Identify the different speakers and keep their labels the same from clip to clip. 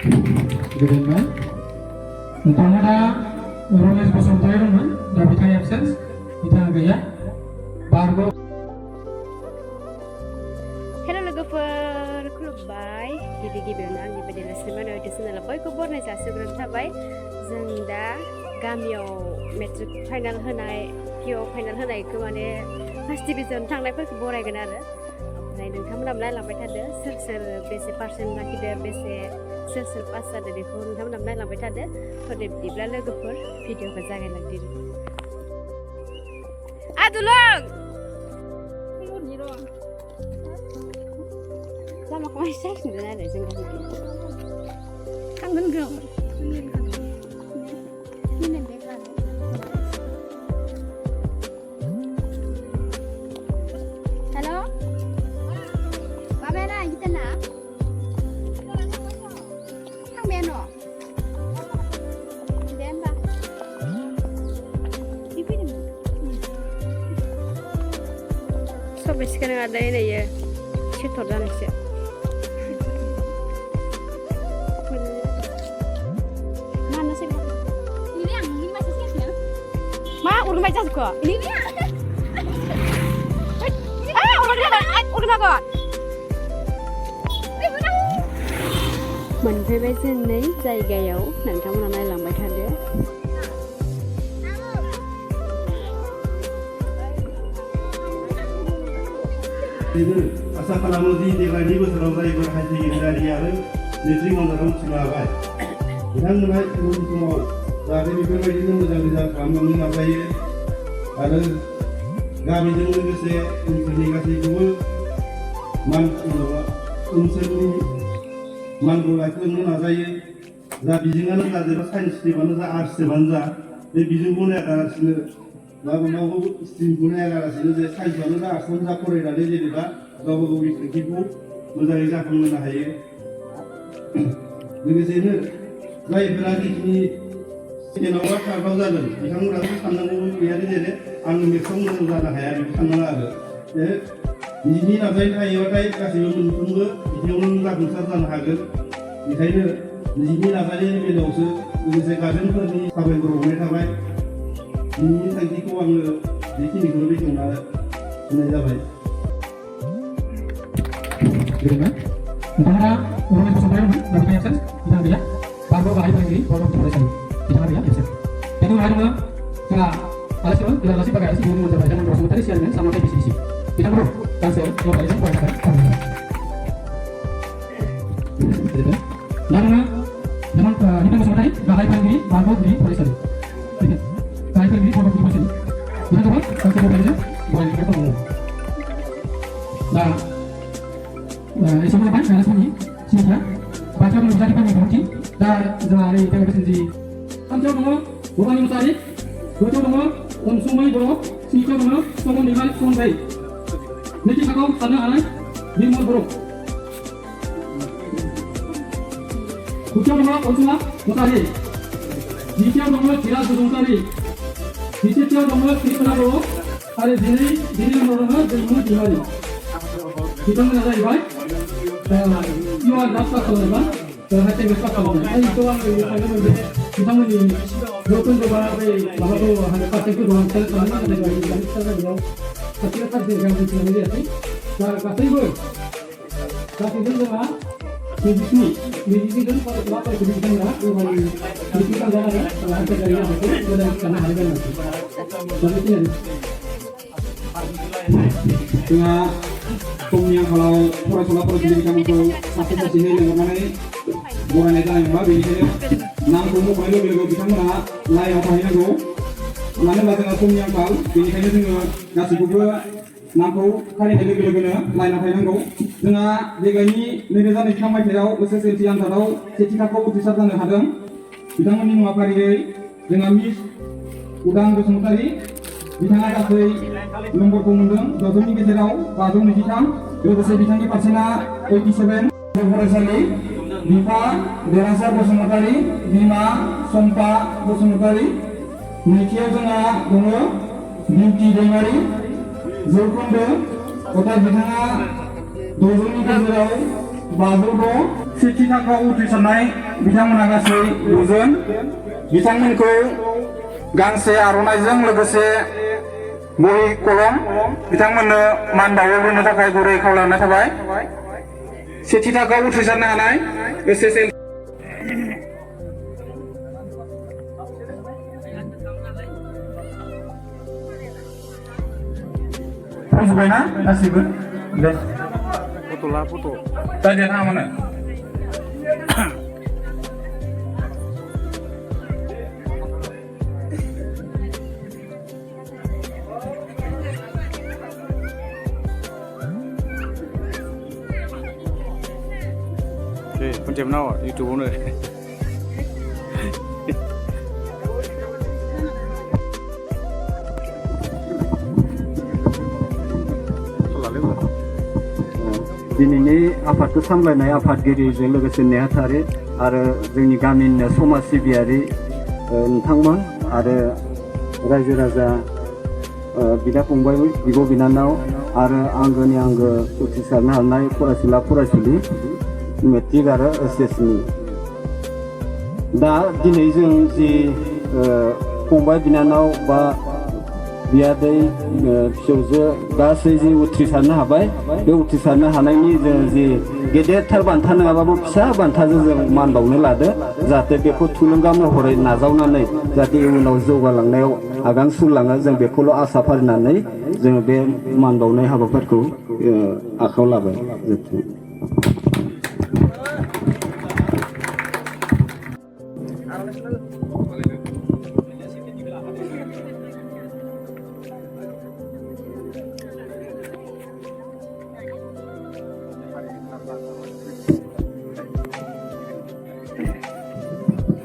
Speaker 1: Goodbye. Nontonnya ada Rolex Bosontoy dong, dah bicara absence, kita gaya, Bargo.
Speaker 2: Hello लोगोफोर खुलुमबाय गिबि गिबियावनो आंनि बायदिनो सिनेमा इउटुब चेनेलाव बयखौबो बरायनाय जासिग्रोनाय थाबाय। जों दा गामियाव मेट्रिक फाइनाल होनाय पिअ फाइनाल होनायखौ माने फार्स्ट डिभिजन थांनायफोरखौ बरायगोन आरो ओमफ्राय नोंथांमोनाबो नायलांबाय थादो सोर सोर बेसे पार्सेन्ट लाखिदो बेसे सोर सोर पास जादो बेखौ नोंथांमोनाबो नायलांबाय थादो। थ' बिदिब्ला लोगोफोर भिडिअखौ जागायलांदिनि। आदुलं लामाखौ माहाय जाफिनगोन आरो जों गामिखौ थांगोन गौ हेल' माबाया kita ना थांबाय न' दे होमबा सब सिखायनो आदाय नैयो सेथर जानायसो मा उरबाय जाजोबखो मोनफैबाय जों नै जायगायाव नोंथांमोना नायलांबाय थादो।
Speaker 3: आसा खालामो दि देग्लायनि बोसोराव जायफोर हाइसेकेन्डारि आरो मेट्रिक आनजादाव उथ्रिनो हाबाय बिथांमोनहा इयुन समाव जाहाथे बेफोरबायदिनो मोजां रिजाल्ट खालामलांनो नाजायो आरो गामिजों लोगोसे ओनसोलनि गासैखौबो ओनसोलनि मानखौ लाखिलांनो नाजायो। जा बिजोङानो जा जेनेबा साइन्स स्ट्रिमानो जा आर्ट्स स्ट्रिमानो जा बे बिजोंखौ नायागारासिनो माबाखौ स्ट्रिमखौ नायागारासिनो जे साइन्सआनो जा आर्ट्सआनो जा फरायनानै जेनेबा गावबा गावनि थांखिखौ मोजाङै जाफुंहोनो हायो। लोगोसेनो जायफोरा जिखिनि सेकेन्डआव बा थार्डआव जागोन बिथांमोनाबो साननांगौ गैयादि जेने आं मेथ्सआव मोजां जानो हाया बेखौ साननाङा आरो जे निजिनि नाजानाय थायोबाथाय गासैबो मोनफ्रोमबो बिथिङावनो जाफुंसार जानो हागोन। बेखायनो निजिनि नाजानायनि बेलायावसो लोगोसे गार्जेनफोरनि साबायखर बावनाय थाबाय। निजिनि थांखिखौ आङो बेखिनिखौनो बेखेवना होनाय जाबाय।
Speaker 1: Goodbye. Nontonnya Rolex Bosontoy dong, dah bicara absence, kita gaya, Bargo bahaya lagi, Bargo kita belajar, kita gaya absence. Jadi hari ini kita alasi pakai alasi ini untuk belajar nomor sementara siaran sama kayak bisi. Kita bro, cancel, lo belajar boleh kan? Lalu dengan ini sementara bahaya lagi, Bargo di belajar. Bahaya lagi, Bargo di belajar. Kita coba cancel belajar, boleh kita tunggu. Nah. Semua apa? Karena sini, sini ya. Baca menulis di panggung berhenti. Dan hari kita bersenji. Kancau dong, bukan yang tadi. Bocor dong, sumai bro. Sini dong, semua nilai sumai. Nanti kau sana alai, lima bro. Bocor dong, semua mutari. Bocor dong, tidak mutari. Bocor dong, tidak bro. Ada dini orang dulu dimana? Kita mengenal baik. Iwan dapat kalau terhati besar kalau itu orang kita meni dokter coba bahwa tu hanya pasal itu doang saya sama ada lagi kita dia ketika pasal yang kita lihat ni pasal itu dah medisi kan pada apa itu kita nak kita dah ada ada dari apa tu sudah kena harga nanti jadi ini tengah yang kalau pura-pura pendidikan untuk masuk ke sini yang mana ini bukan itu yang babi ini nang kamu kalau belajar kita mana lain apa ini go mana baca aku yang kal ini kayaknya dengan nasi buku nang kau kali ini belajar lain apa yang go dengan degani negara ini kamai terau sesuatu yang terau sekitar kau bisa tanah hadang kita mana ini apa ini dengan mis udang bersementari बिथाङा गासै नम्बरखौ मोनदों दजौनि गेजेराव 523 लोगोसे बिथांनि पारसेन्टआ 87 फरायसालि बिफा देरहासार बसुमतारी बिमा सम्पा बसुमतारी नैथियाव जोंहा दङ बिउटि दैमारि जौखोन्दो अर्थात बिथाङा दजौनि गेजेराव 500 दं सेथि थाखोआव उथ्रिसारनाय बिथांमोना गासै 9 जन बिथांमोनखौ गांसे आर'नाइजों लोगोसे बहि कलम बिथांमोननो मान बावहोनो थाखाय गुरै खावलायनाय थाबाय। सेथि थाखोआव उथ्रिसारनो हानाय SSL फजबायना गासिबो दे फट' ला फट' जायगाया थाङा मानो
Speaker 4: Con chém nào ạ? YouTube này.
Speaker 5: दिनैनि आफादखौ सामलायनाय आफादगिरिजों लोगोसे नेहाथारि आरो जोंनि गामिनि समाज सिबियारि नोंथांमोन आरो रायजो राजा बिदा फंबाय बिब' बिनानाव आरो आंगोनि आंगो उथ्रिसारनो हानाय फरायसुला फरायसुलि मेट्रिक आरो SSनि दा दिनै जों जि फंबाय बिनानाव बा बियादै फिसौजो गासै जि उथ्रिसारनो हाबाय बे उथ्रिसारनो हानायनि जों जि गेदेरथार बान्था नङाबाबो फिसा बान्थाजों जों मान बावनो लादो जाहाथे बेखौ थुलुंगा महरै नाजावनानै जाहाथे इयुनाव जौगालांनायाव आगान सुरलाङो जों बेखौल' आसा फारिनानै जों बे मान बावनाय हाबाफारिखौ आखायाव लाबाय।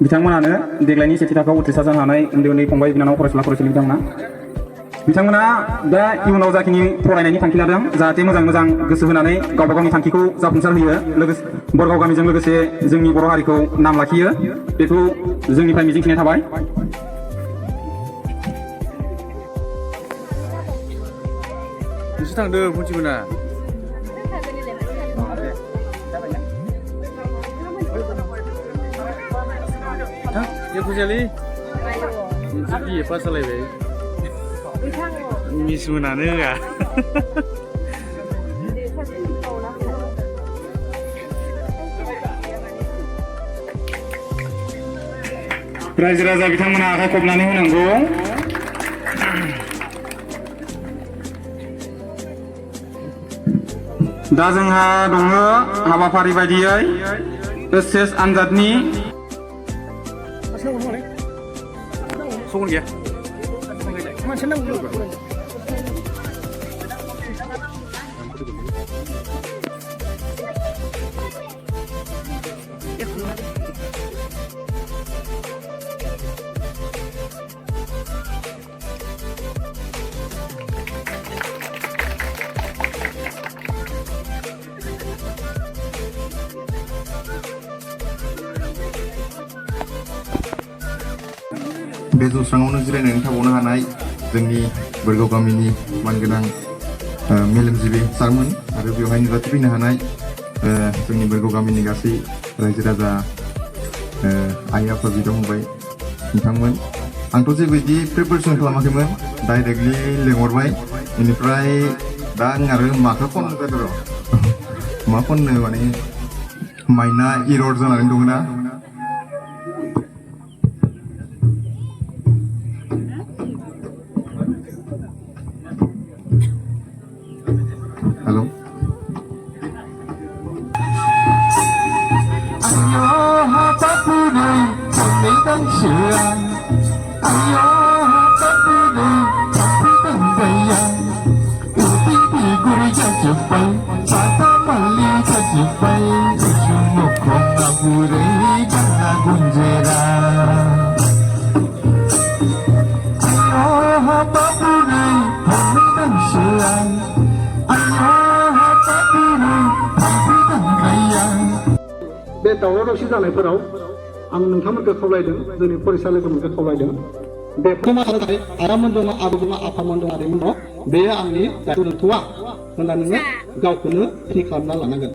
Speaker 1: बिथांमोनानो देग्लायनि सेथि थाखोआव उथ्रिसार जानो हानाय उन्दै उन्दै फंबाय बिनानाव फरायसुला फरायसुलि बिथांमोना दा इयुनाव जाखिनि फरायनायनि थांखि लादों जाहाथे मोजां गोसो होनानै गावबा गावनि थांखिखौ जाफुंसार होयो लोगोसे बरगाव गामिजों लोगोसे जोंनि बर' हारिखौ नाम लाखियो बेखौ जोंनिफ्राय मिजिंथिनाय थाबाय।
Speaker 4: नोंसोर थांदों फुनसिमोना ये फुजालि नोंसोर BA पास जालायबाय मिस मोनानो होआ
Speaker 1: रायजो राजा बिथांमोना आखाइ खबनानै होनांगौ। दा जोंहा दङ हाबाफारि बायदियै SS आनजादनि
Speaker 4: सगन गैया
Speaker 6: बे जौस्राङावनो जिरायनानै थाबावनो हानाय जोंनि बोरगाव गामिनि मानगोनां मेलेमजिबि सारमोन आरो बेवहाय नुजाथिफैनो हानाय जोंनि बोरगाव गामिनि गासै रायजो राजा आइ आफा बिदा फंबाय नोंथांमोन आंथ' जेबो बिदि प्रिपारेसन खालामाखैमोन डाइरेक्टलि लेंहरबाय बेनिफ्राय दा आं आरो माखौ खननो जादों र' मा खननो माने माइना इरर जानानै दङ ना हेलो
Speaker 5: बे दावराव दावसि जानायफोराव आं नोंथांमोनखौ खावलायदों जोंनि फरायसा लोगोफोरखौ खावलायदों बेखौ मा खालामनो थाखाय आदामोन दङ आबौमोन दङ आफामोन दङ आदैमोन दङ बेयो आंनि दायथ' नंथ'आ होनना नोङो गावखौनो थि खालामना लानांगोन।